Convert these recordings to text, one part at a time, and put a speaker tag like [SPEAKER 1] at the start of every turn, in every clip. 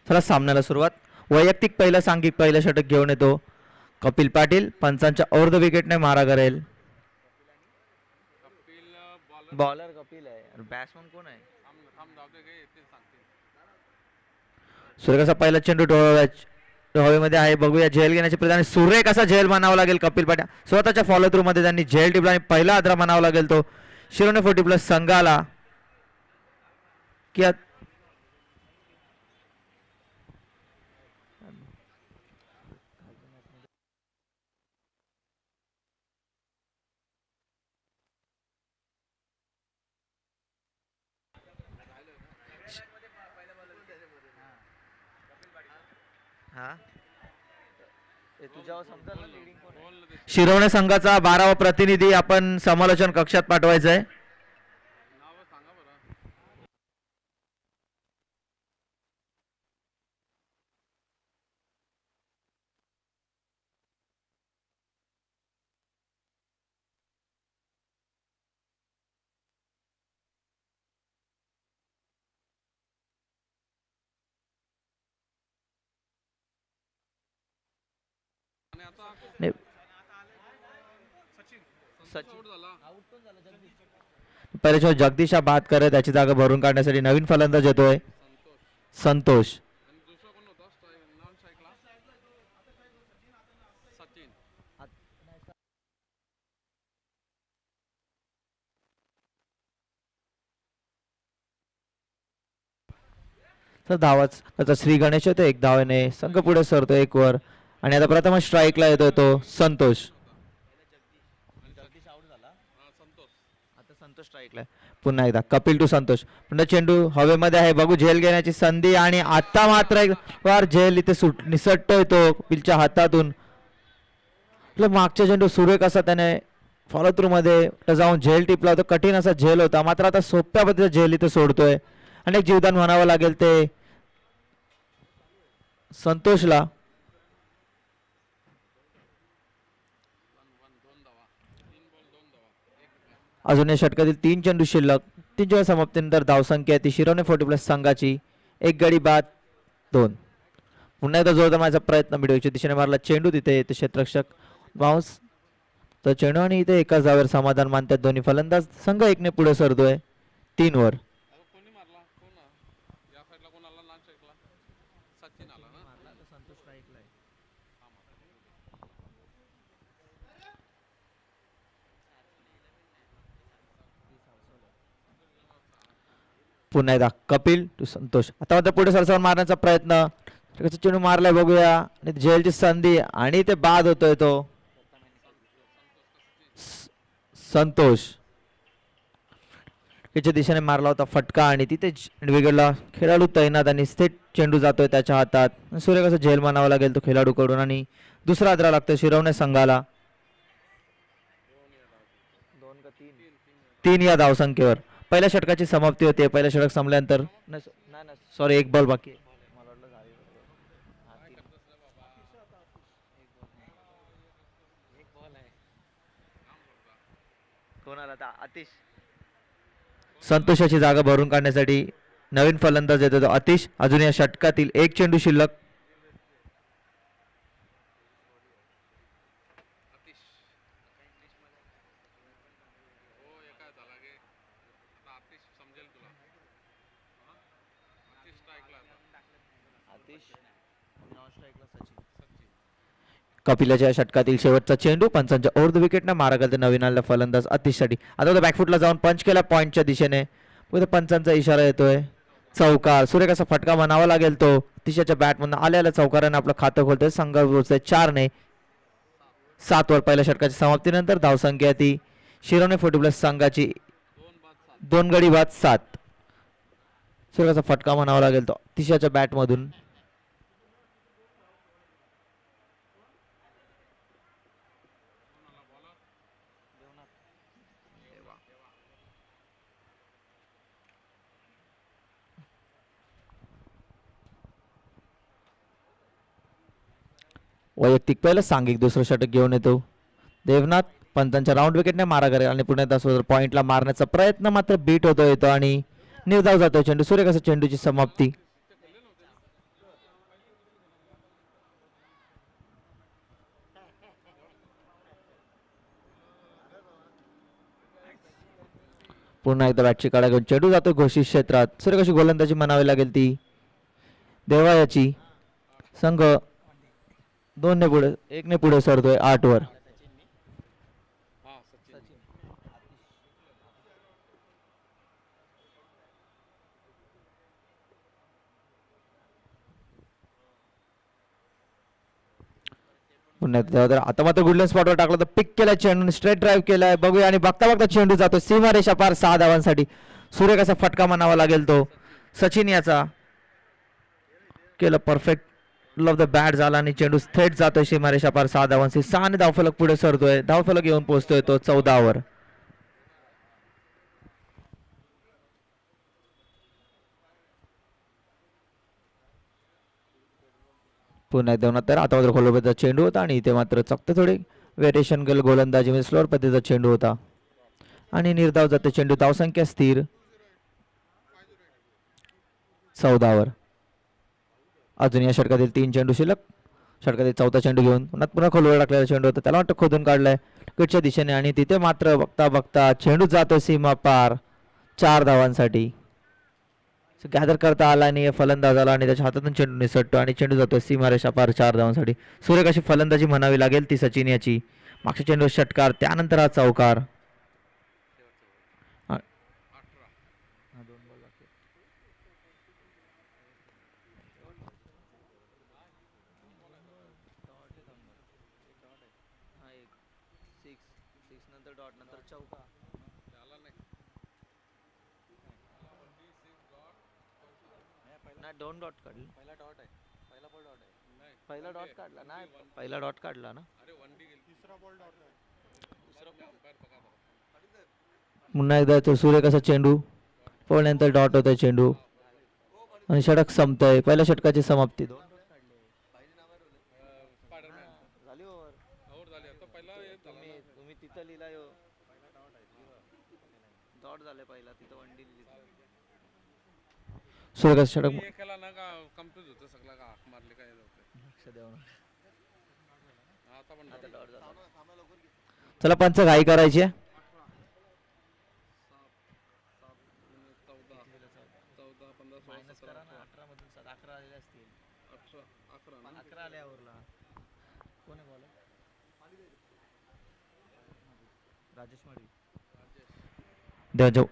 [SPEAKER 1] चला सामन्याला सुरुवात. वैयक्तिक पहिलं सांघिक पहिलं षटक घेऊन येतो कपिल पाटील. पंचांच्या अर्ध विकेटने मारा करेल. बॉलर कपिल आहे, बॅट्समन कोण आहे? सूर्य पहिला चेंडू हवेमध्ये आहे. बघूया झेल घेण्याचे प्रयत्न. सूर्य कसा झेल म्हणावा लागेल कपिल पाटील. स्वतःच्या फॉलो थ्रू मध्ये त्यांनी झेल टिपला आणि पहिला आद्रा म्हणावा लागेल तो शिरोने 40+ संघाला. की शिरोणे संघाचा 12वा प्रतिनिधी आपण समालोचन कक्षात पाठवायचा आहे. पहिले चेंडू जगदीश हा बाद करत त्याची जागा भरून काढण्यासाठी नवीन फलंदाज येतोय संतोष. तर धावाच त्याचा श्री गणेश येतो. एक धावेने संघ पुढे सरतो 1 वर. आणि आता प्रथम स्ट्राईकला येतोय तो संतोष. पुन्हा एकदा कपिल टू संतोष. पुन्हा चेंडू हवेमध्ये आहे. बघू झेल घेण्याची संधी आणि आता मात्र एक वार झेल इथे निसटतोय तो कपिलच्या हातातून. मागच्या चेंडू सूर्य कसा त्याने फॉलो थ्रू मध्ये जाऊन झेल टिपला होता. कठीण असा झेल होता, मात्र आता सोप्या पद्धतीने झेल इथे सोडतोय. आणि एक जीवदान म्हणावं लागेल ते संतोषला. अजून या षटकातील 3 चेंडू शिल्लक. 3 चेंडू समाप्तीनंतर धावसंख्या ती शिरोने 40+ संघाची. 1 गडी बाद 2. पुन्हा एकदा जोरदार मारायचा प्रयत्न मिडविकेटच्या दिशेने मारला चेंडू. तिथे येते क्षेत्ररक्षक बाउन्स तर चेंडू आणि इथे एकाच धावेवर समाधान मानतात दोन्ही फलंदाज. संघ 1ने पुढे सरतोय 3 वर. पुन्हा एकदा कपिल टू संतोष. आता मात्र पुढे सरसावून मारण्याचा प्रयत्न. चेंडू मारलाय बघूया. झेलची संधी आणि ते बाद होतोय तो संतोष. त्याच्या दिशेने मारला होता फटका आणि तिथे बिघडला. खेळाडू तैनात आणि थेट चेंडू जातोय त्याच्या हातात. सूर्य कसं झेल मानावा लागेल तो खेळाडू कडून आणि दुसरा आद्रा लागतोय शिरवणे संघाला. 3 या धावसंख्येवर पहिल्या षटकाची समाप्ती होते. पहिल्या षटक संपल्यानंतर सॉरी 1 बॉल बाकी. आतिश. संतोषाची जागा भरून काढण्यासाठी नवीन फलंदाज येतो तो आतिश. अजून या षटकातील 1 चेंडू शिल्लक. कपिलाच्या षटकातील शेवटचा चेंडू. पंचांच्या अर्ध विकेटने मारा करते नवीन आलेला फलंदाज आतिशसाठी. आता तो बॅकफुटला जाऊन पंच केला पॉइंटच्या दिशेने. पंचांचा इशारा येतोय चौकार. सूर्य कसा फटका म्हणावा लागेल तो. आतिशच्या बॅटमधून आलेल्या चौकाराने आपलं खातं खोलतोय. संघ पोहोचतोय 4 ने 7 वर. पहिल्या षटकाच्या समाप्तीनंतर धावसंख्या ती शिरोने 40+ संघाची 2 गडी बाद 7. सुरेखाचा फटका म्हणावा लागेल तो अतिशयाच्या बॅटमधून. वैयक्तिक पहिलं सांघिक दुसरं षटक घेऊन येतो देवनाथ. पंचांच्या राऊंड विकेटने मारा करेल आणि पुन्हा एकदा पॉइंटला मारण्याचा प्रयत्न मात्र बीट होतो येतो आणि निर्धाव जातो चेंडू. सूर्यकाचा चेंडूची समाप्ती. पुन्हा एकदा बॅटची काढा घेऊन चेंडू जातो घोषित क्षेत्रात. सूर्यकाशी गोलंदाजी म्हणावी लागेल ती देवायाची. संघ 2 पुढे 1 पुढे सरतोय 8 वर. आता मात्र गुडलॅन स्पॉटवर टाकला तर पिक केला चेंडू स्ट्रेट ड्राईव्ह केलाय बघूया आणि बघता बघता चेंडू जातो सीमारेषा पार 6 धावांसाठी. सूर्यकाचा फटका म्हणावा लागेल तो सचिन याचा. केलं परफेक्ट लव द बॅट झाला आणि चेंडू थेट जातोय सीमारेषा पार 6 धावांशी. 6 ने धावफलक पुढे सरतोय. धावफलक येऊन पोहोचतोय तो 14 वर. पुन्हा एकदा तर आता मात्र खोलबद्दल चेंडू होता आणि इथे मात्र चकते थोडे व्हेरिएशन गेल गोलंदाजी म्हणजे स्लोअर पद्धतीचा चेंडू होता आणि निर्धाव जाते चेंडू. धावसंख्या स्थिर 14 वर. अजून या षटकातील 3 चेंडू शिल्लक. षटकातील 4था चेंडू घेऊन पुन्हा खोलवर टाकलेला चेंडू होता त्याला वाटतं खोदून काढलाय विकेटच्या दिशेने आणि तिथे मात्र बघता बघता चेंडू जातो सीमा पार 4 धावांसाठी. गॅदर करता आला आणि फलंदाजाला आणि त्याच्या हातातून चेंडू निसटतो आणि चेंडू जातो सीमारेषा पार 4 धावांसाठी. सूर्यकाशी फलंदाजी म्हणावी लागेल ती सचिन याची. मागच्या चेंडू षटकार त्यानंतर हा चौकार. दोन डॉट काढले. पहिला डॉट काढला ना. पहिला डॉट काढला ना. पुन्हा एकदा तो सूर्यकाचा चेंडू पळल्यानंतर डॉट होतोय चेंडू आणि षटक संपतंय. पहिल्या षटकाची समाप्ती. तुम्ही तिथं लिहिला डॉट झाले पहिला तिथं वनडी लिहिली. सूर्यकाचा षटक चला पंच घाई करायची.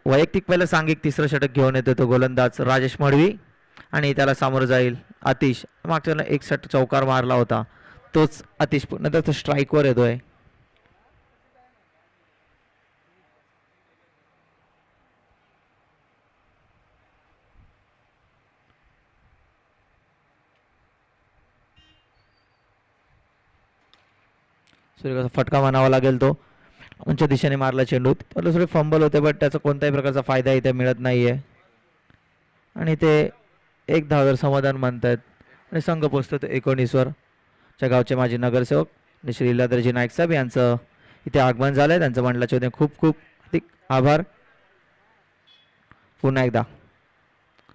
[SPEAKER 1] वैयक्तिक पहिलं सांघिक तिसरं षटक घेऊन येतो तो गोलंदाज राजेश मडवी आणि त्याला सामोरं जाईल आतिश. मागच्या एक षटक चौकार मारला होता तोच आतिश नंतर स्ट्राईकवर येतोय. सूर्यकाचा फटका म्हणावा लागेल तो उंच्या दिशेने मारला चेंडू. थोडे फंबल होते बट त्याचा कोणत्याही प्रकारचा फायदा इथे मिळत नाहीये आणि ते एक धावावर समाधान मानतायत आणि संघ पोचतो तो 19 वर. च्या गावचे माजी नगरसेवक श्री लीलाधरजी नाईक साहेब यांचं इथे आगमन झालंय. त्यांचं मंडळाचे होते खूप खूप अधिक आभार. पुन्हा एकदा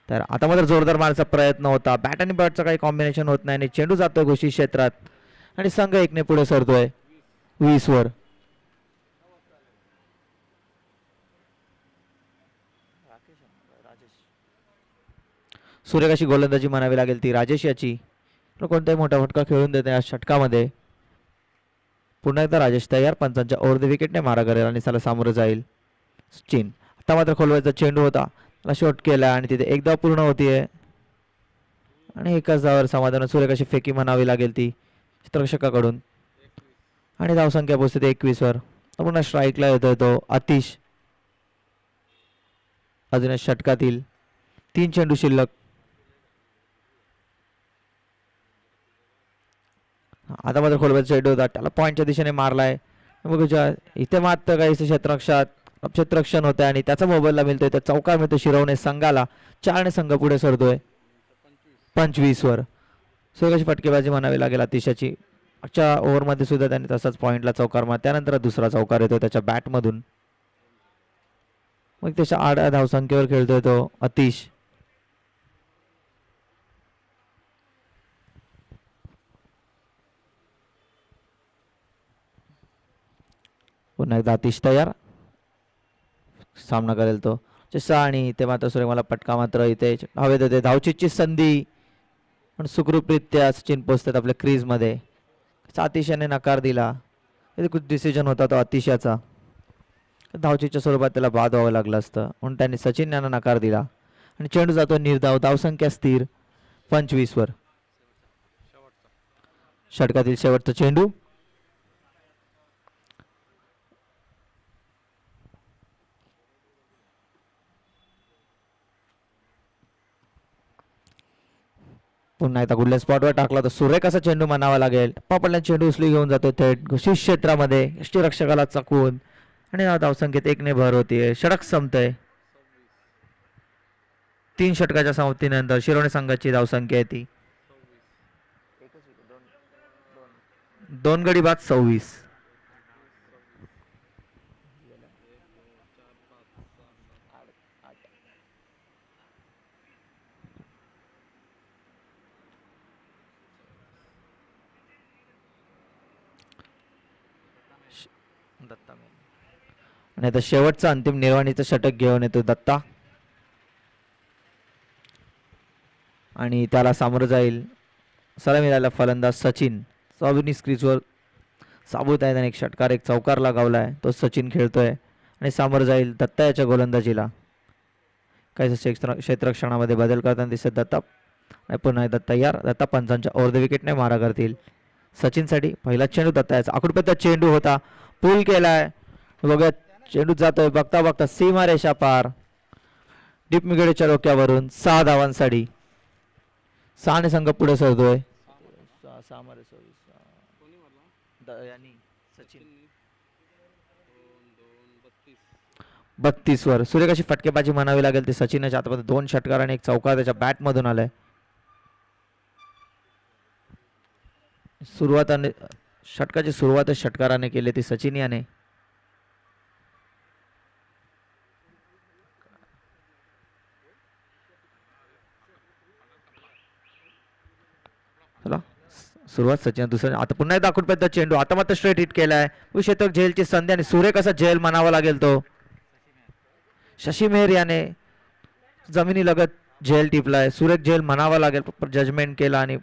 [SPEAKER 1] तर आता मात्र जोरदार मारण्याचा प्रयत्न होता. बॅट आणि बॅटचं काही कॉम्बिनेशन होत नाही आणि चेंडू जातोय घोषित क्षेत्रात आणि संघ 1 ने पुढे सरतोय 20 वर. सूर्यकाशी गोलंदाजी म्हणावी लागेल ती राजेश याची. कोणताही मोठा फटका खेळून देते या षटकामध्ये. पुन्हा एकदा राजेश तयार. पंचांच्या ओव्हर द विकेटने मारा करेल आणि त्याला सामोरं जाईल सचिन. आता मात्र खोलवायचा चेंडू होता त्याला शॉट केला आणि तिथे एक धाव पूर्ण होतीये आणि एकाच धावावर समाधान. सूर्यकाशी फेकी म्हणावी लागेल ती चित्ररक्षकाकडून आणि धावसंख्या पोहोचते 21 वर. पुन्हा स्ट्राईकला येतोय तो आतिश. अजून षटकातील 3 चेंडू शिल्लक. आता मात्र खोलवर चेंडू होता, त्याला पॉईंटच्या दिशेने मारलाय. बघूया इथे मात्र काही क्षेत्ररक्षण होत आहे आणि त्याचा मोबाईलला मिळतोय, त्या चौकार मिळतो शिरवणे संघाला. 4 संघ पुढे सरतोय 25 वर. सुरेखाची फटकेबाजी म्हणावी लागेल अतिशयाची. मागच्या ओव्हरमध्ये सुद्धा त्याने तसाच पॉईंटला चौकार मार, त्यानंतर दुसरा चौकार येतो त्याच्या बॅटमधून. मग त्याच्या 8 धावसंख्येवर खेळतोय तो अतिश. पुन्हा एकदा अतिश तयार, सामना करेल तो चेसा. आणि ते मात्र सूर्यमाला पटका मात्र इथे हवेत होते. धावचीची संधी पण सुखरूपरित्या सचिन पोहोचतात आपल्या क्रीज मध्ये. अतिशयाने नकार दिला, कुछ डिसिजन होता तो अतिशयाचा. धावचीच्या स्वरूपात त्याला बाद व्हावं लागलं असतं म्हणून त्यांनी सचिन यांना नकार दिला. आणि चेंडू जातो निर्धाव, धावसंख्या स्थिर 25 वर. षटकातील शेवटचा चेंडू. पुन्हा एकदा गुडल्या स्पॉटवर टाकला तर सुरेख असा चेंडू म्हणावा लागेल. पडल्या चेंडू उचली घेऊन जातो थेट घोषित क्षेत्रामध्ये, यष्टीरक्षकाला चकवून. आणि धावसंख्येत 1 ने भर होतीये. षटक संपतंय. 3 षटकाच्या समाप्तीनंतर शिरोणे संघाची धावसंख्या आहे ती 2 गडी बाद 26. आणि आता शेवटचा अंतिम निर्वाणीचं षटक घेऊन येतो दत्ता. आणि त्याला सामोरं जाईल सलामी मिळाला फलंदाज सचिन. स्वाभिनी क्रीजवर साबूत आहे, त्याने एक षटकार एक चौकार लगावलाय, तो सचिन खेळतोय. आणि सामोरं जाईल दत्ता याच्या गोलंदाजीला. काही क्षेत्ररक्षणामध्ये बदल करताना दिसत दत्ता. पुन्हा एकदा तयार. दत्ता पंचांच्या ओव्हर द विकेटने मारा करतील सचिनसाठी. पहिला चेंडू दत्ता याचा आखूडपत्ता चेंडू होता, पूल केलाय. बघा चेंडू जातोय, बघता बघता सीमा रेषा पार. डीप मिगडेच्या डोक्यावरून 6 धावांसाठी 6 ने संघ पुढे सरतोय. 32 वर. सूर्यकाशी फटकेबाजी म्हणावी लागेल ते सचिनच्या हातामध्ये. 2 षटकार आणि एक चौकार त्याच्या बॅट मधून आलाय. षटकाची सुरुवात षटकाराने केली ती सचिन याने. सुरुवात सचिन. दुसरा आता पुन्हा एकदा आखूडपत्ता चेंडू, आता मात्र स्ट्रेट हिट केलाय. षटक झेलची संधी आणि सुरेख असा झेल म्हणावा लागेल तो. शशी मेहर याने जमिनी लगत झेल टिपलाय. सुरेख झेल म्हणावा लागेल, जजमेंट केला आणि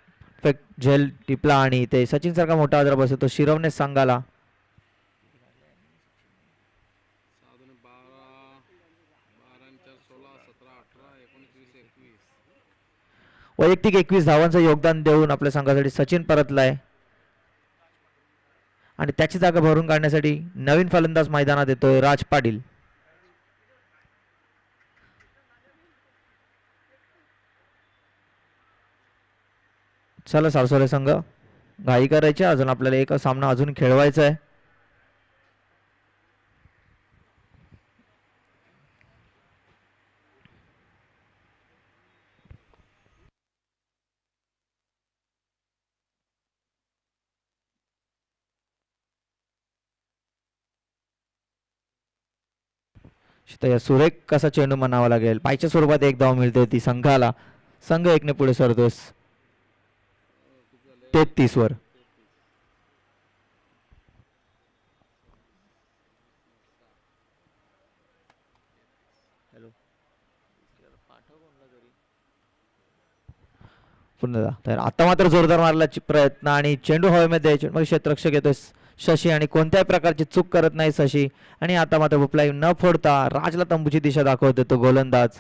[SPEAKER 1] झेल टिपला. आणि ते सचिन सारखा मोठा आजार बसतो शिरवणे संघाला. वैयक्तिक 21 धावांचं योगदान देऊन आपल्या संघासाठी सचिन परतलाय. आणि त्याची जागा भरून काढण्यासाठी नवीन फलंदाज मैदानात येतोय राज पाटील. चला सारसोले संघ घाई करायची, अजून आपल्याला एक सामना अजून खेळवायचा आहे. सुरेख कसा चेंडू म्हणावा लागेल. पायच्या स्वरूपात 1 धाव मिळते ती संघाला. संघ 1 ने पुढे सरतोय 33 वर. पुन्हा तर आता मात्र जोरदार मारल्याची प्रयत्न आणि चेंडू हवेमध्ये मग क्षेत्ररक्षक येतोय शशी आणि कोणत्याही प्रकारची चूक करत नाही शशी. आणि आता मात्र बुपलाई न फोडता राजला तंबूची दिशा दाखवतो तो गोलंदाज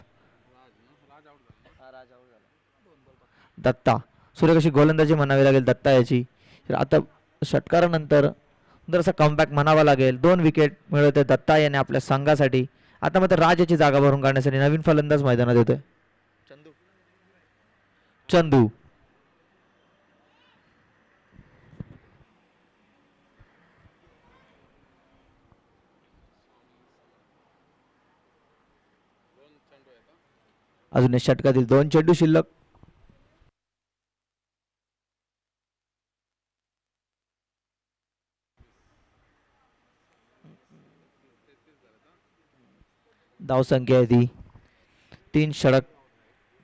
[SPEAKER 1] दत्ता. सूर्यकाशी गोलंदाजी म्हणावी लागेल दत्ता याची. आता षटकारानंतर जरासा कमबॅक म्हणावा लागेल. 2 विकेट मिळवते दत्ता याने आपल्या संघासाठी. आता मात्र राज याची जागा भरून काढण्यासाठी नवीन फलंदाज मैदानात येतोय. चंदू. अजून या षटकातील 2 चेंडू शिल्लक. धावसंख्या आहे ती 3 षटक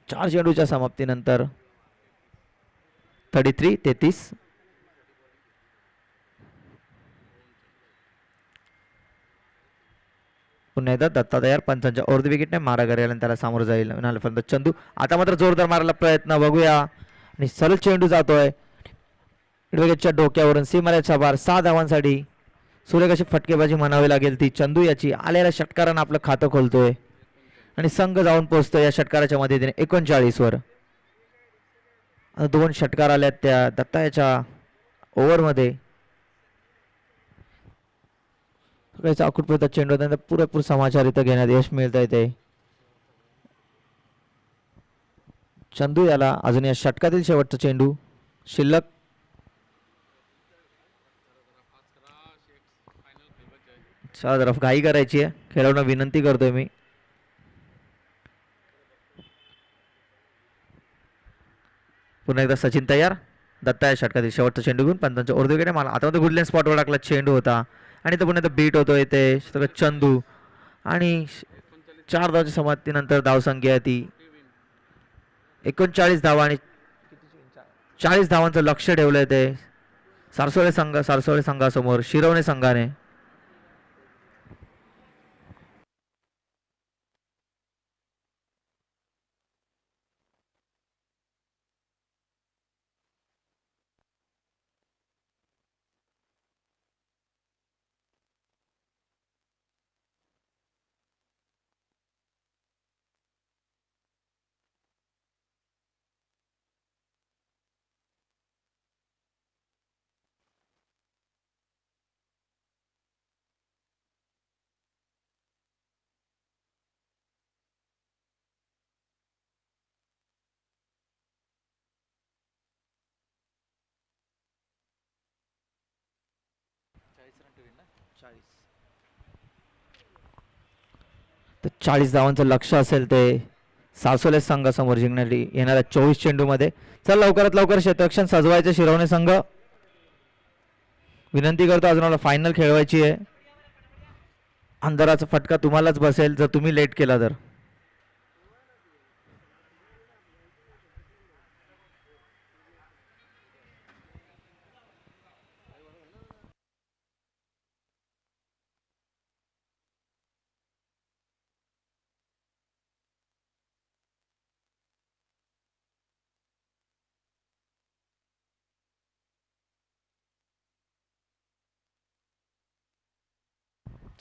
[SPEAKER 1] 4 चेंडूच्या समाप्तीनंतर 33. पुन्हा एकदा दत्ता तयार. पंचांच्या अर्ध विकेटने मारा करेल आणि त्याला सामोरं जाईल नालेपर्यंत चंदू. आता मात्र जोरदार मारायला प्रयत्न बघूया आणि सरळ चेंडू जातोय विकेटच्या डोक्यावरून सीमारेषा बाहेर 6 धावांसाठी. सुरेख अशी फटकेबाजी म्हणावी लागेल ती चंदू याची. आलेल्या षटकारानं आपलं खातं खोलतोय आणि संघ जाऊन पोहोचतोय या षटकाराच्या मदतीने 39 वर. 2 षटकार आल्यात त्या दत्ता याच्या ओव्हरमध्ये. अकुटपर्यंत चेंडू त्यानंतर पुरेपूर समाचार इथं घेण्यात यश मिळत आहे ते चंदू याला. अजून या षटकातील शेवटचा चेंडू शिल्लक. चला तरफ घाई करायची आहे. खेळाडूंना विनंती करतोय मी. पुन्हा एकदा सचिन तयार. दत्ता या षटकातील शेवटचा चेंडू घेऊन पंचांच्या अर्ध विकेट मला आता गुडलँड स्पॉटवर टाकला चेंडू होता आणि तो पुन्हा एकदा बीट होतोय ते चंदू आणि 4 धावांच्या समाप्तीनंतर धावसंख्या ती 39 धावा आणि 40 धावांचं लक्ष ठेवलंय ते सारसोळे संघासमोर शिरवणे संघाने. तर 40 धावांचं लक्ष असेल ते सासोले संघासमोर जिंकण्यासाठी येणाऱ्या 24 चेंडू मध्ये. चल लवकरात लवकर क्षेत्ररक्षण सजवायचं शिरवणे संघ. विनंती करतो अजून मला फायनल खेळवायची आहे. अंधाराचा फटका तुम्हालाच बसेल जर तुम्ही लेट केला तर.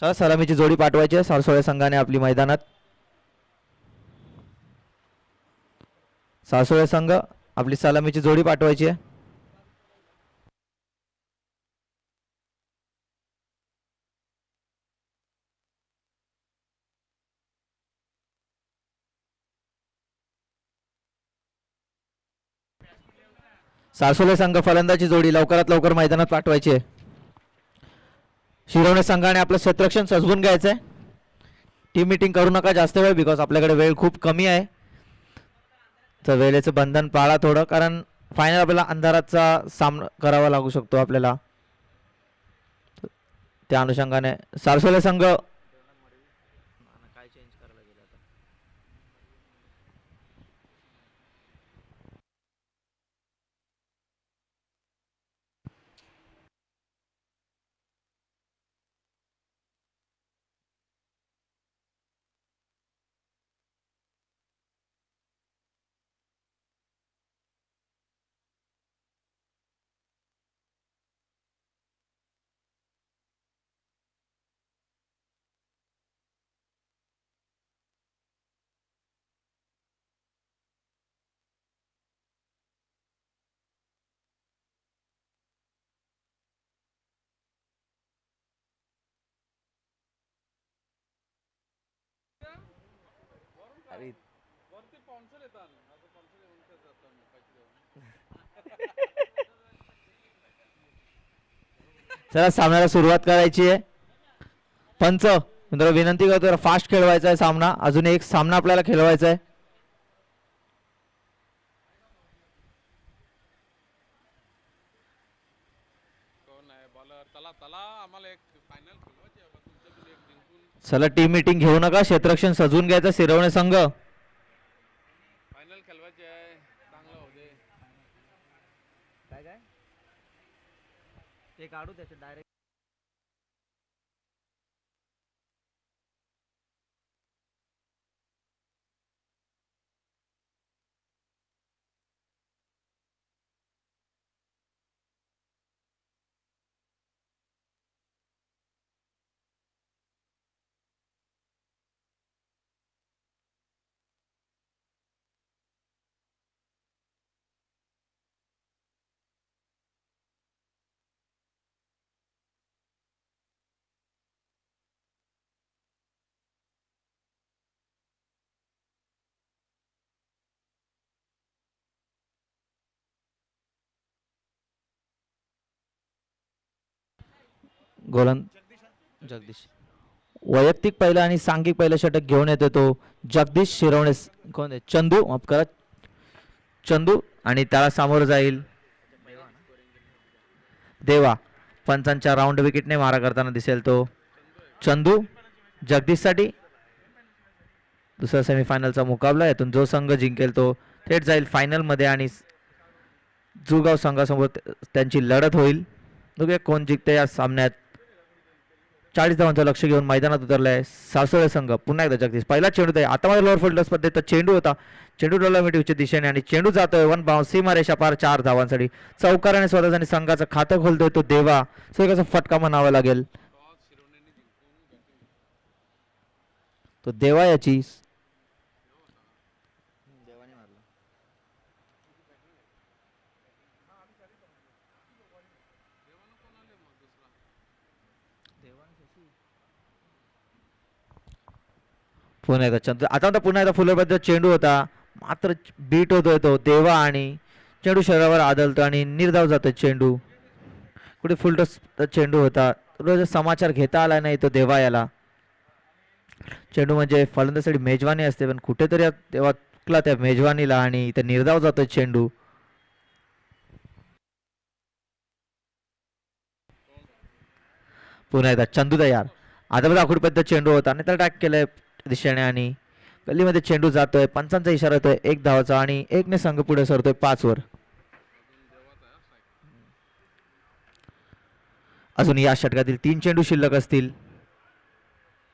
[SPEAKER 1] चला सलामीची जोडी पाठवायची आहे सारसोळे संघाने आपली मैदानात. सारसोळे संघ आपली सलामीची जोडी पाठवायची आहे. सारसोळे संघ फलंदाची जोडी लवकरात लवकर मैदानात पाठवायची आहे. शिरवणे संघाने आपलं क्षेत्ररक्षण सजवून घ्यायचंय. टीम मीटिंग करू नका जास्त वेळ बिकॉज आपल्याकडे वेळ खूप कमी आहे. तर वेळेचं बंधन पाळा थोडं कारण फायनल आपल्याला अंधाराचा सामना करावा लागू शकतो आपल्याला. त्या अनुषंगाने सारसोले संघ चला सामन्याला सुरुवात करायची आहे. पंच मित्र विनंती करतो, फास्ट खेळवायचा आहे सामना. अजून एक सामना आपल्याला खेळवायचा आहे. चला टीम मीटिंग घेऊ नका. क्षेत्ररक्षण सजवून घ्यायचं शिरवणे संघ. ते काढू त्याचे डायरेक्ट. गोलन जगदीश वैयक्तिक पहिलं आणि सांघिक पहिलं षटक घेऊन येतो तो जगदीश शिरवणे. कोण आहे? चंदू माफ करा, चंदू. आणि त्याला सामोरं जाईल देवा. पंचांच्या राऊंड विकेटने मारा करताना दिसेल तो चंदू. जगदीशसाठी दुसरा सेमीफायनलचा मुकाबला. यातून जो संघ जिंकेल तो थेट जाईल फायनलमध्ये आणि जुगाव संघासमोर त्यांची लढत होईल. बघूया कोण जिंकते या सामन्यात. 40 धावांचं लक्ष घेऊन मैदानात उतरलाय सासोळे संघ. पुन्हा एकदा जगदीश पहिला चेंडू आहे. आता मध्ये लोअर फिल्डर स्पर्धेत चेंडू होता. चेंडू डोलामिटीच्या दिशेने आणि चेंडू जातोय वन बाउंस सीमारेषा पार 4 धावांसाठी. चौकाराने स्वतःच आणि संघाचं खातं खोलतोय तो देवा. कसा फटका म्हणावा लागेल तो देवा. याची पुन्हा एकदा चंद्र. आता पुन्हा एकदा फुलेबद्दल चेंडू होता. मात्र बीट होतोय तो देवा आणि चेंडू शरीरावर आदळतो आणि निर्धाव जातोय चेंडू. कुठे फुलटॉस चेंडू होता. रोज समाचार घेता आला नाही तो देवा याला. चेंडू म्हणजे फलंदाजासाठी मेजवानी असते पण कुठेतरी तेव्हा चुकला त्या मेजवानीला आणि इथे निर्धाव जातोय चेंडू. पुन्हा एकदा चंदू तयार. आता बघा आखुडपद्ध चेंडू होता आणि त्याला टॅक केलंय दिशेने आणि गल्लीमध्ये चेंडू जातोय. पंचांचा इशारा येतोय 1 धावाचा आणि 1 ने संघ पुढे सरतोय 5 वर. अजून या षटकातील 3 चेंडू शिल्लक असतील.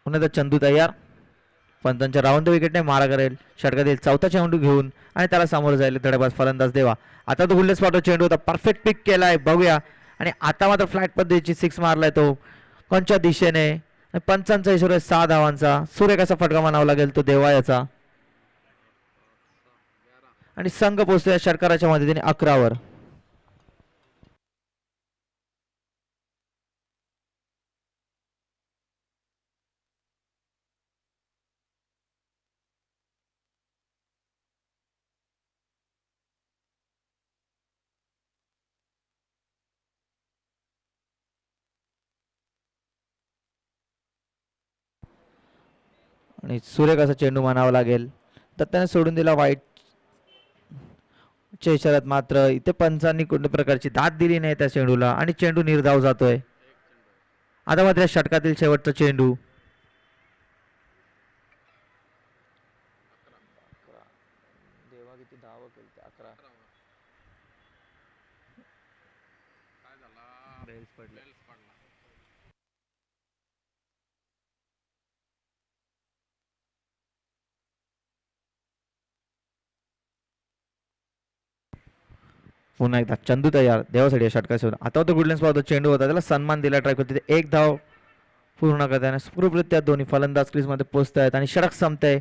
[SPEAKER 1] पुन्हा एकदा चंदू तयार. पंचांच्या राऊंड विकेटने मारा करेल षटकातील चौथा चेंडू घेऊन आणि त्याला सामोरं जाईल धडेबाज फलंदाज देवा. आता तो गुल्ले स्पॉटवर चेंडू होता. परफेक्ट पिक केलाय बघूया. आणि आता मात्र फ्लॅट पद्धतीची 6 मारलाय तो कोणच्या दिशेने. पंचांचा इशारा आहे 6 धावांचा. सुरेखाचा फटका म्हणावा लागेल तो देवा याचा. आणि संघ पोहोचतोय षटकाराच्या मदतीने 11 वर. आणि सुरेखाचा चेंडू म्हणावा लागेल. तर त्याने सोडून दिला वाईट च्या इशाऱ्यात. मात्र इथे पंचांनी कोणत्या प्रकारची दाद दिली नाही त्या चेंडूला आणि चेंडू निर्धाव जातोय. आता मात्र षटकातील शेवटचा चेंडू. पुन्हा एकदा चंदू तयार देवासाठी षटकाशी. आता तो गुडलेन्स पाहतो चेंडू होता त्याला सन्मान दिला ट्राय करतो. 1 धाव पूर्ण करताना सुखरूपरित्या दोन्ही फलंदाज क्रीजमध्ये पोहोचत आहेत आणि षटक संपतंय.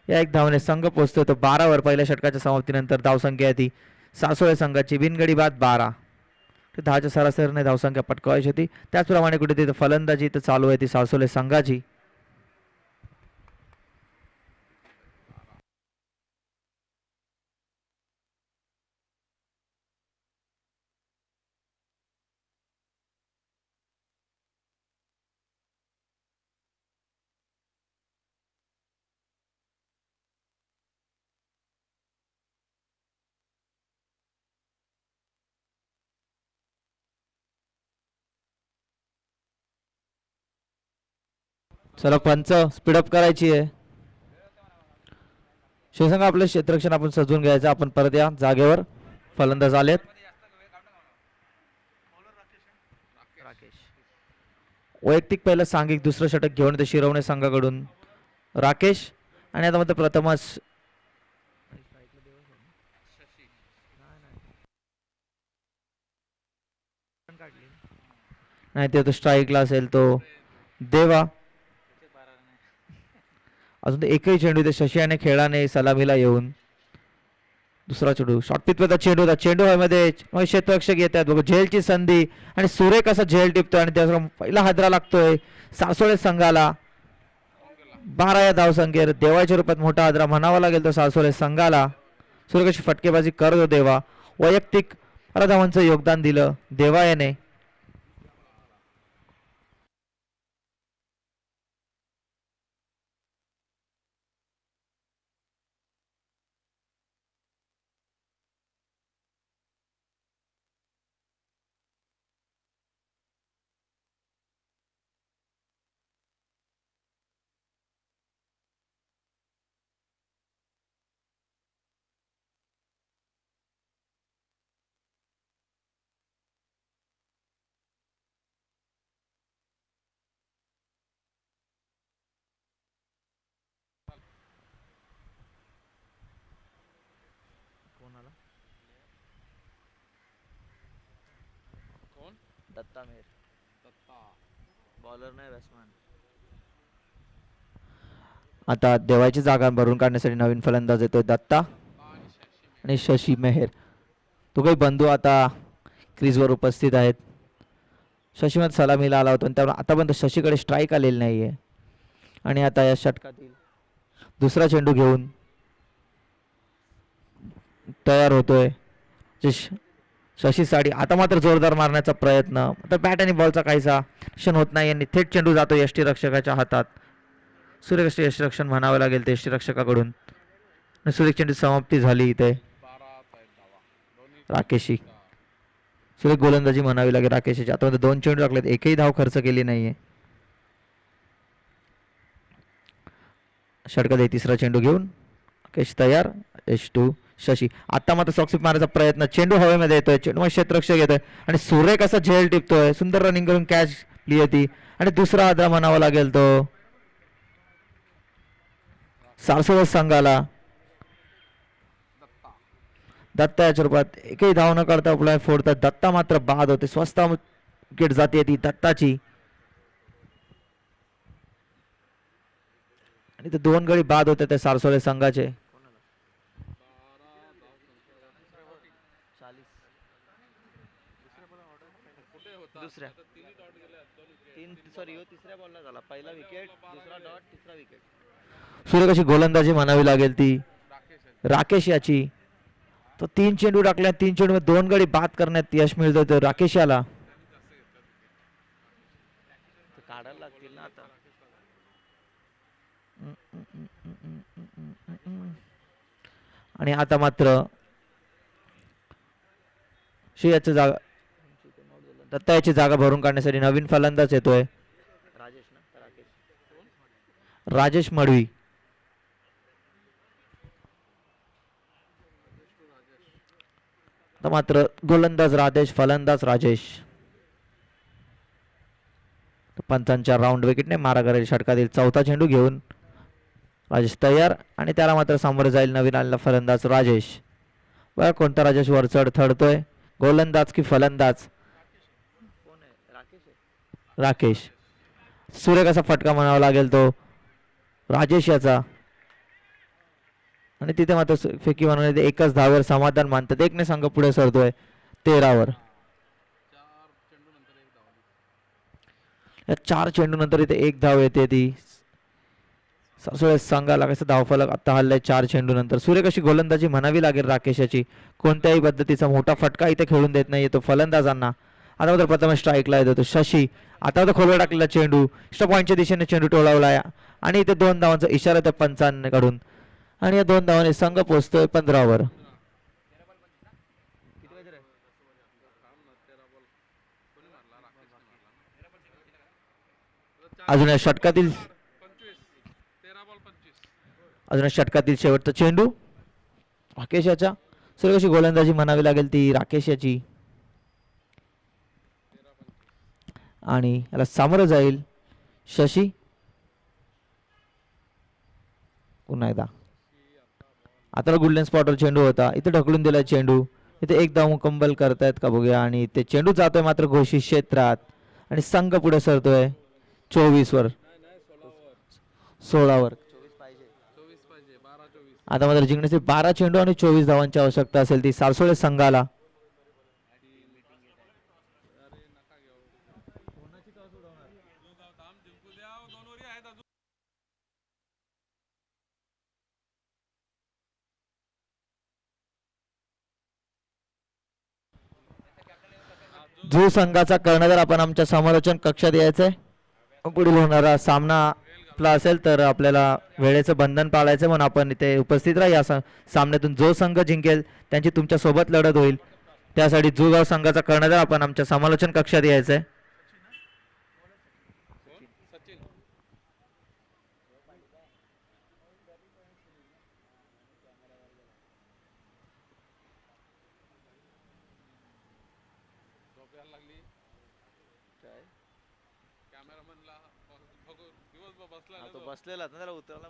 [SPEAKER 1] या 1 धावने संघ पोहोचतोय तो 12 वर. पहिल्या षटकाच्या समाप्तीनंतर धावसंख्या आहे ती सासोळे संघाची बिनगडी बाद 12. 10च्या सरासरीने धावसंख्या पटकावायची होती. त्याचप्रमाणे कुठे तिथे फलंदाजी इथं चालू आहे ती सासोळे संघाची. चला पंच स्पीडअप करायची आहे. शिवसंघ आपलं क्षेत्ररक्षण आपण सजवून घ्यायचं. आपण परत या जागेवर. फलंदाज आलेत. वैयक्तिक पहिलं सांघिक दुसरं षटक घेऊन ते शिरवणे संघाकडून राकेश. आणि आता मात्र प्रथमच नाही ते तो स्ट्राईकला असेल तो देवा. अजून एकही चेंडू ते शशी आणि खेळाने सलामीला येऊन दुसरा चेंडू शॉर्ट पिचचा चेंडू होता. चेंडू मध्ये क्षेत्ररक्षक येतात बघू. झेलची संधी आणि सुरेख असा झेल टिपतोय आणि त्याचा पहिला हादरा लागतोय सासोळे संघाला. 12 या धावसंख्येवर देवाच्या रूपात मोठा हादरा म्हणावा लागेल तो सासोळे संघाला. सुरेख अशी फटकेबाजी करतो देवा. वैयक्तिक 12 धावांचं योगदान दिलं देवा याने. दत्ता मेहर. बॉलर नाही बॅट्समॅन. आता देवाची जागा भरून काढण्यासाठी नवीन फलंदाज येतोय दत्ता आणि शशी मेहर. तो काही बंधू आता क्रीजवर उपस्थित आहेत. शशीमध्ये सलामीला आला होता त्यामुळे आतापर्यंत शशीकडे स्ट्राईक आलेली नाहीये. आणि आता या षटकातील दुसरा चेंडू घेऊन तयार होतोय शशी साडी. आता मात्र जोरदार मारण्याचा प्रयत्न. आता बॅट आणि बॉलचा काहीसा क्षण होत नाही आणि थेट चेंडू जातो यष्टीरक्षकाच्या हातात. सुरेख यष्टीरक्षण म्हणावं लागेल ते यष्टीरक्षकाकडून. सुरेख चेंडू समाप्ती झाली इथे राकेशी. सुरेख गोलंदाजी म्हणावी लागेल राकेशची. आता 2 चेंडू टाकलेत एकही धाव खर्च केली नाहीये. षटकात तिसरा चेंडू घेऊन राकेश तयार. टू शशी. आता मात्र सॉक्सिप मारायचा प्रयत्न. चेंडू हवेमध्ये येतोय. चेंडू क्षेत्ररक्षक येतोय आणि सुरेख असा झेल टिपतोय. सुंदर रनिंग करून कॅच ली होती आणि दुसरा आदरा म्हणावा लागेल तो सारसोबत संघाला. दत्ता याच्या रूपात एकही धाव न करता आपला फोडतात. दत्ता मात्र बाद होते. स्वस्त विकेट जाते ती दत्ताची. आणि ते 2 गडी बाद होते त्या सारसोळे संघाचे. सुरेख अशी गोलंदाजी म्हणावी लागेल ती राकेश याची. तो 3 चेंडू टाकल्या. 3 चेंडू 2 गडी बाद करण्यात यश मिळतं ते राकेश याला. काढायला लागतील ना आता. आणि आता मात्र याची जागा दत्ता याची जागा भरून काढण्यासाठी नवीन फलंदाज येतोय राजेश मडवी. मात्र गोलंदाज राजेश फलंदाज राजेश. पंचांच्या राऊंड विकेटने मारा करेल षटकातील चौथा चेंडू घेऊन राजेश तयार आणि त्याला मात्र सामोरे जाईल नवीन आलेला फलंदाज राजेश. बघा कोणता राजेश वर चढ थडतोय. गोलंदाज की फलंदाज. राकेश. सुरेख असा फटका म्हणावा लागेल तो राजेश याचा. आणि तिथे मात्र फेकी म्हणून एकच धावेवर समाधान मानतात. 1 ने संघ पुढे सरतोय 13 या 4 चेंडू नंतर इथे 1 धाव येते ती सासोळे संघाला. कसं धावफलक आता हल्लाय 4 चेंडू नंतर. सुरेख अशी गोलंदाजी म्हणावी लागेल राकेशाची. कोणत्याही पद्धतीचा मोठा फटका इथे खेळून देत नाही तो फलंदाजांना. आता मात्र प्रथम स्ट्राईकला येतो शशी. आता खोलवर टाकलेला चेंडू एक्स्ट्रा पॉईंटच्या दिशेने चेंडू टोळावला आणि इथे 2 धावांचा इशारा त्या पंचांकडून. आणि या 2 धावांनी संघ पोहोचतोय 15 अजून या षटकातील अजून षटकातील शेवटचा चेंडू राकेश याच्या. सर कशी गोलंदाजी म्हणावी लागेल ती राकेश याची. आणि याला सामोरं जाईल शशी. पुन्हा एकदा आता गोल्डन स्पॉटवर चेंडू होता, इथे ढकलून दिला चेंडू. इथे एक धाव मुकंमल करतायत का बघूया. आणि ते चेंडू जातोय मात्र घोषित क्षेत्रात आणि संघ पुढे सरतोय 24 वर 16 वर. आता मात्र जिंकण्याचे 12 चेंडू आणि 24 धावांची आवश्यकता असेल ती सारसोळे संघाला. जो संघाचा कर्णधार आपण आमच्या समालोचन कक्षात यायचंय. पुढील होणारा सामना आपला असेल तर आपल्याला वेळेचं बंधन पाळायचं म्हणून आपण इथे उपस्थित राहा. या सामन्यातून जो संघ जिंकेल त्यांची तुमच्या सोबत लढत होईल. त्यासाठी जुगाव संघाचा कर्णधार आपण आमच्या समालोचन कक्षात यायचंय. बसलेला उतरला.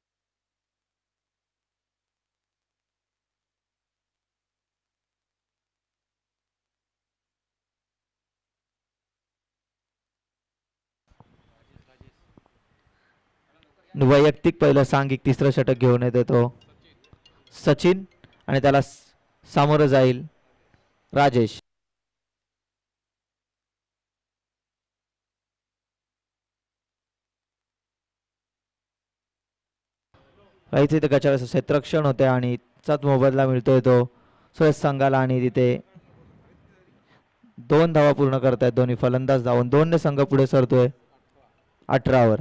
[SPEAKER 1] वैयक्तिक पहिलं सांघिक तिसरं षटक घेऊन येतो तो सचिन आणि त्याला सामोरं जाईल राजेश. इथे गचाळाचं क्षेत्ररक्षण होते आणि चाच मोबदला मिळतोय तो सुरेश संघाला. आणि तिथे 2 धावा पूर्ण करतायत दोन्ही फलंदाज धावून 2 ने संघ पुढे सरतोय 18 वर.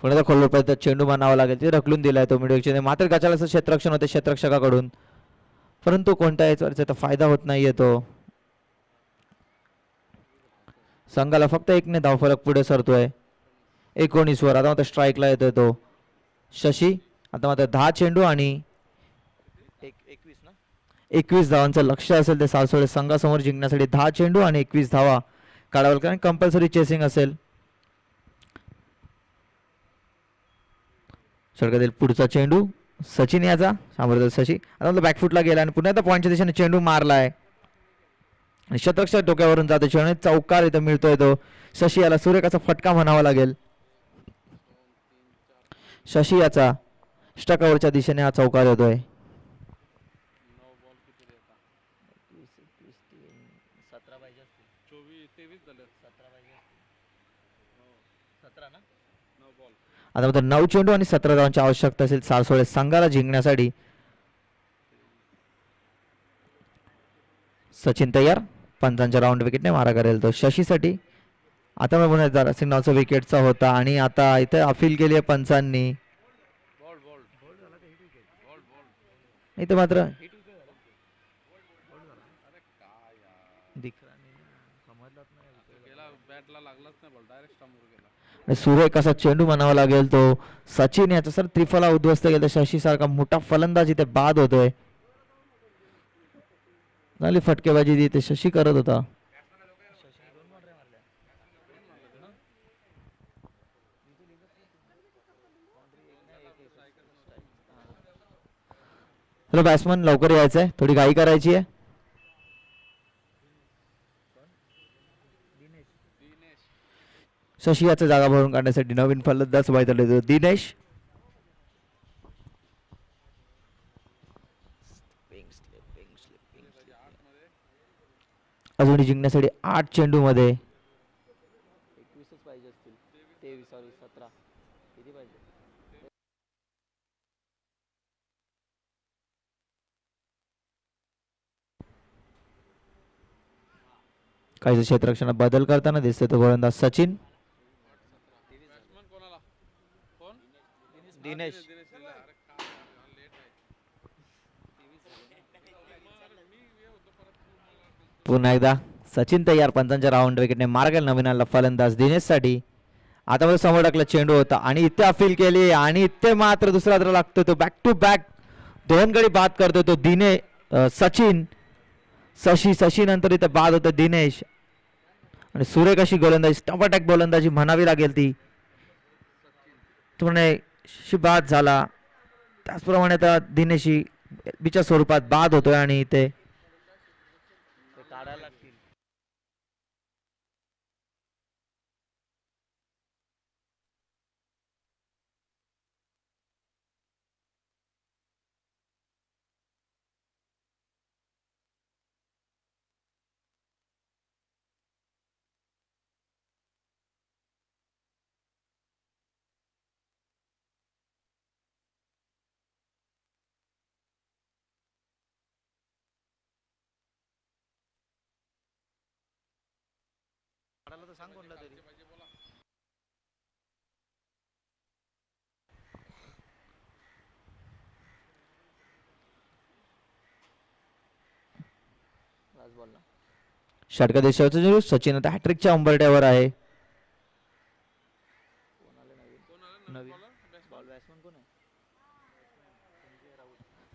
[SPEAKER 1] पुण्याचा खोलवर चेंडू मानावा लागेल ते ढकलून दिलाय तो मिडविकेट. मात्र गचाळाचं क्षेत्ररक्षण होते क्षेत्ररक्षकाकडून परंतु कोणत्याही फायदा होत नाहीये तो. संघाला फक्त 1 ने धावफलक पुढे सरतोय 19 वर. आता मात्र स्ट्राईकला येतोय तो शशी. आता मात्र 10 चेंडू आणि 21 धावांचं लक्ष असेल ते सासवडे संघासमोर जिंकण्यासाठी. 10 चेंडू आणि 21 धावा काढावं कारण कंपल्सरी चेसिंग असेल. षटकातील पुढचा चेंडू सचिन याचा सामोरं शशी. आता बॅकफुटला गेला आणि पुन्हा पॉईंटच्या दिशेने चेंडू मारलाय. शतरक्षक डोक्यावरून जातो चेंडू चौकार इथं मिळतोय तो शशी याला सूर्यकाचा फटका म्हणावा लागेल. शशी याचा षटकावरच्या दिशेने हा चौकार येतोय. आता मात्र 9 चेंडू आणि 17 धावांची आवश्यकता असेल सासवडे संघाला जिंकण्यासाठी. सचिन तयार. पंचांच्या राऊंड विकेटने मारा करेल तो शशीसाठी. आता मग सिग्नलचा विकेटचा होता आणि आता इथे अपील केली आहे पंचांनी. इथे मात्र सूर्य कसा चेंडू म्हणावा लागेल तो सचिन याचा सर त्रिफला उद्ध्वस्त गेला. शशी सारखा मोठा फलंदाज इथे बाद होतोय. झाली फटकेबाजी इथे शशी करत होता. हॅलो बॅट्समन लवकर यायचंय थोडी घाई करायची आहे. शशी याचा जागा भरून काढण्यासाठी नवीन फलंदाज मैदानात येतो दिनेश. अजून जिंकण्यासाठी 8 चेंडू मध्ये 21 पाहिजे असतील 17 किती पाहिजे. काही क्षेत्ररक्षणात बदल करताना दिसतोय तो गोलंदाज सचिन. दिनेश पुन्हा एकदा सचिन तयार. पंचांच्या राऊंड विकेटने मार केला नवीन आलेला फलंदाज दिनेश साठी. आता मध्ये समोर टाकला चेंडू होता आणि इथे अपील केली आणि इथे मात्र दुसरा धावा लागतो. तो बॅक टू बॅक 2 गडी बाद करतो तो सचिन. शशी नंतर इथे बाद होतं दिनेश. आणि सुरेख अशी गोलंदाजी टॉप अटॅक गोलंदाजी म्हणावी लागेल ती. बाद झाला. त्याचप्रमाणे आता दिनेशी बीच्या स्वरूपात बाद होतोय आणि इथे काढायला लागतील. सांग कोणला तरी. षटका देशाचा चेंडू सचिन आता हॅट्रिकच्या उंबरठ्यावर आहे.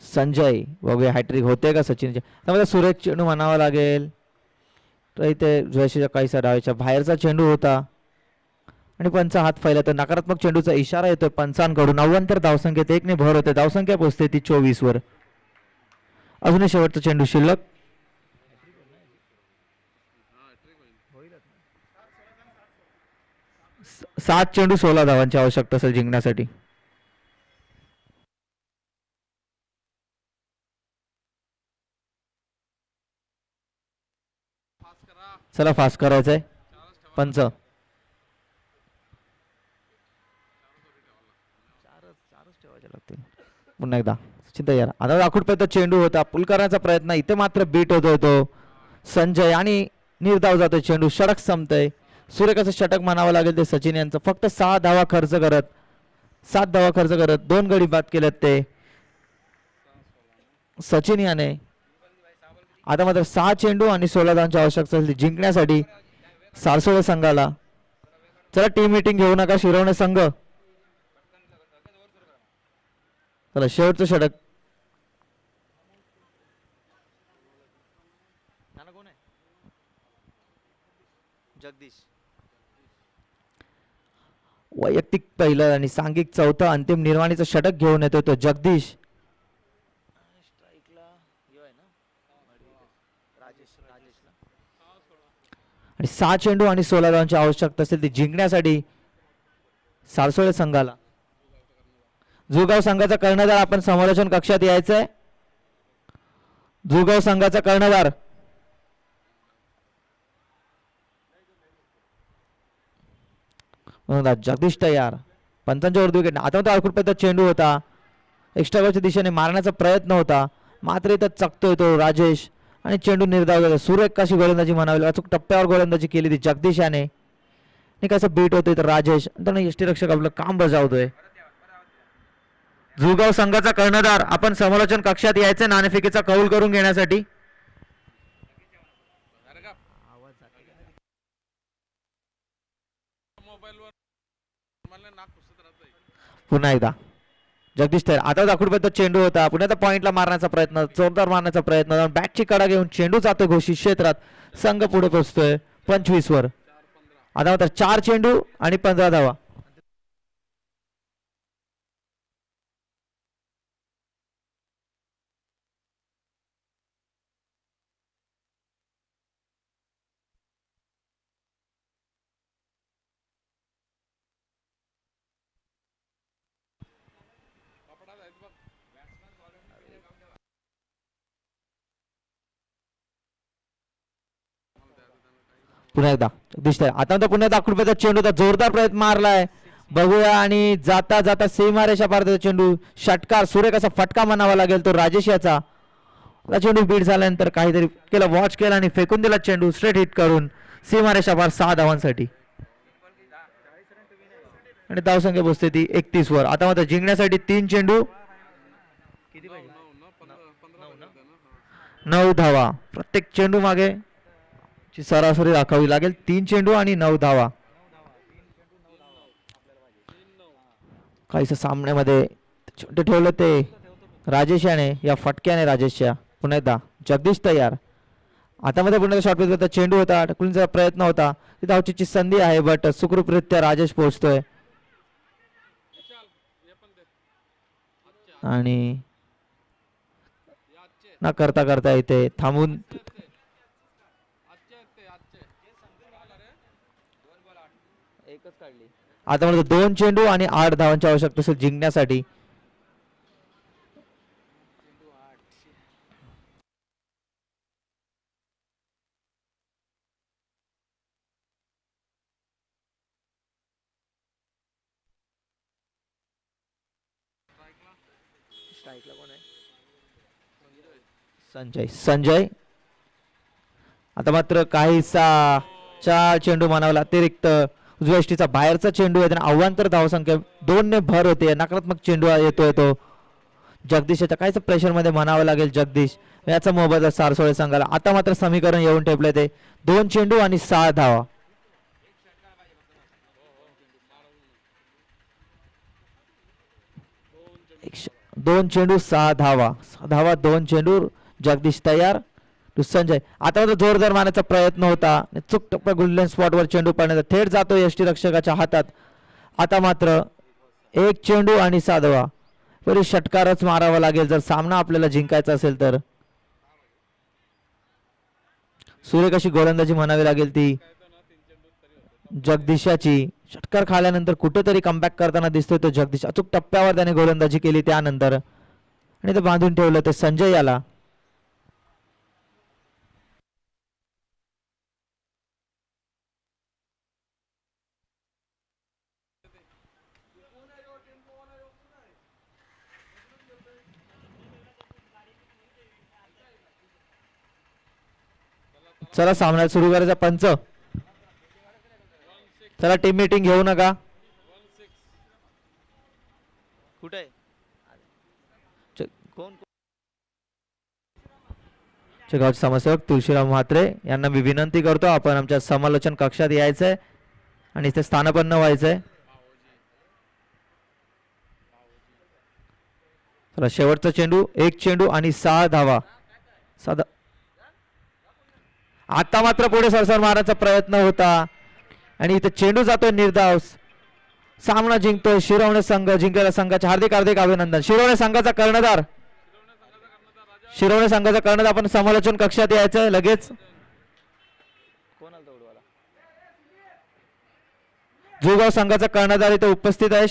[SPEAKER 1] संजय बघूया हॅट्रिक होते का सचिनच्या. त्यामध्ये सुरेख चेंडू म्हणावा लागेल. तर इथे जयशीच्या काहीसा डावीच्या बाहेरचा चेंडू होता आणि पंचा हात फैला तर नकारात्मक चेंडूचा इशारा येतोय पंचांकडून. अव्वंतर धावसंख्येत 1 ने भर होते. धावसंख्या पोहोचते ती 24 वर. अजूनही शेवटचा चेंडू शिल्लक. 7 चेंडू 16 धावांची आवश्यकता असेल जिंकण्यासाठी. चला फास्ट करायचंय पंच. पुन्हा एकदा सचिन तयार. आता राखूड पेतो चेंडू होता. पुल करण्याचा प्रयत्न इथे मात्र बीट होतोय तो संजय आणि निर्धाव जातोय चेंडू. षटक संपतय. सूर्यकाचं षटक म्हणावं लागेल ते सचिन यांचं. फक्त 6 धावा खर्च करत 2 गडी बाद केलेत ते सचिन याने. आता मात्र 6 चेंडू आणि 16 धावांची आवश्यकता असली जिंकण्यासाठी सारसोळे संघाला. चला टीम मीटिंग घेऊ नका शिरवणे संघ. चला शेवटचं षटक. जगदीश वैयक्तिक पहिलं आणि सांघिक चौथा अंतिम निर्वाणीचं षटक घेऊन येतो तो जगदीश. आणि 6 चेंडू आणि 16 धावांची आवश्यकता असेल ती जिंकण्यासाठी सारसोळे संघाला. जुगाव संघाचा कर्णधार आपण समालोचन कक्षात यायचंय. जुगाव संघाचा कर्णधार जगदीश तयार. पंचांच्या वरती विकेट. आता अडकुट चेंडू होता. एक्स्ट्राच्या दिशेने मारण्याचा प्रयत्न होता मात्र इथं चकतोय तो राजेश आणि चेंडू निर्धाव झाला. सुरेख कशी गोलंदाजी म्हणावी. अचूक टप्प्यावर गोलंदाजी केली ती जगदीश याने. आणि कसं बीट होतोय तर राजेश त्यांना यष्टीरक्षक आपलं काम बजावतोय. जुगाव संघाचा कर्णधार आपण समालोचन कक्षात यायचं नाणेफेकीचा कौल करून घेण्यासाठी. पुन्हा एकदा जगदीश तयार. आता दाखवून चेंडू होता. पुन्हा त्या पॉइंटला मारण्याचा प्रयत्न जोरदार मारण्याचा प्रयत्न. बॅटची कडा घेऊन चेंडू जातो घोषित क्षेत्रात. संघ पुढे पोहोचतोय 25 वर. आता मात्र 4 चेंडू आणि 15 धावा. पुन्हा एकदा दिसतंय. आता पुन्हा दाखवून चेंडूचा जोरदार प्रयत्न मारलाय बघूया आणि जाता जाता सीमारेषा पार चेंडू. षटकार सुरेख असा फटका म्हणावा लागेल तो राजेश याचा. चेंडू बीट झाल्यानंतर काहीतरी केला वॉच केला आणि फेकून दिला चेंडू स्ट्रेट हिट करून सीमारेषा पार 6 धावांसाठी. आणि धावसंख्या पोहोचते ती 31 वर. आता मात्र जिंकण्यासाठी 3 चेंडू 9 धावा. प्रत्येक चेंडू मागे ची सरासरी राखावी लागेल. 3 चेंडू आणि 9 धावा. काहीस सामन्यामध्ये छोटे ठेवलं ते राजेश याने या फटक्याने राजेशच्या. पुन्हा एकदा जगदीश तयार. आता मध्ये पुन्हा शॉट होता, चेंडू होता, ढकलूनचा प्रयत्न होता, धावचीची संधी आहे बट सुखरूपरित्या राजेश पोहोचतोय आणि ना करता करता इथे थांबून आता मला 2 चेंडू आणि 8 धावांची आवश्यकता असेल जिंकण्यासाठी. संजय आता मात्र काहीसा 4 चेंडू म्हणावला अतिरिक्त उजव्या यष्टीचा बाहेरचा चेंडू आहे. त्यांना अवांतर धावसंख्या 2 ने भर होते. नकारात्मक चेंडू येतोय तो जगदीशच्या काहीच प्रेशर मध्ये म्हणावं लागेल. जगदीश याचा मोबदला सारसोळे संघाला. आता मात्र समीकरण येऊन ठेपले ते 2 चेंडू आणि 6 धावा. दोन चेंडू 6 धावा. 6 धावा 2 चेंडू. जगदीश तयार. संजय आता मात्र जोरदार मारण्याचा प्रयत्न होता. चूक टप्प्या गोल्डन स्पॉट वर चेंडू पडण्याचा थेट जातो यष्टी रक्षकाच्या हातात. आता मात्र 1 चेंडू आणि 6 धावा. तरी षटकारच मारावा लागेल जर सामना आपल्याला जिंकायचा असेल तर. सुरेख अशी गोलंदाजी म्हणावी लागेल ती जगदीशाची. षटकार खाल्यानंतर कुठेतरी कमबॅक करताना दिसतोय तो जगदीश. अचूक टप्प्यावर त्याने गोलंदाजी केली त्यानंतर आणि ते बांधून ठेवलं ते संजय याला. चला सामना सुरू करायचा. पंच चला टीम मीटिंग घेऊ नका. कुठे गावचे समाजसेवक तुळशीराम म्हात्रे यांना मी विनंती करतो आपण आमच्या समालोचन कक्षात यायचंय आणि इथे स्थानपन्न व्हायचंय. चला शेवटचा चेंडू. 1 चेंडू आणि 6 धावा. आता मात्र पुढे सरसर मारण्याचा प्रयत्न होता आणि इथे चेंडू जातोय निर्धाव. सामना जिंकतोय शिरवणे संघ. जिंकलेल्या संघाचे हार्दिक हार्दिक अभिनंदन. शिरवणे संघाचा कर्णधार आपण समालोचन कक्षात यायचं लगेच. जुगाव संघाचा कर्णधार इथे उपस्थित आहे.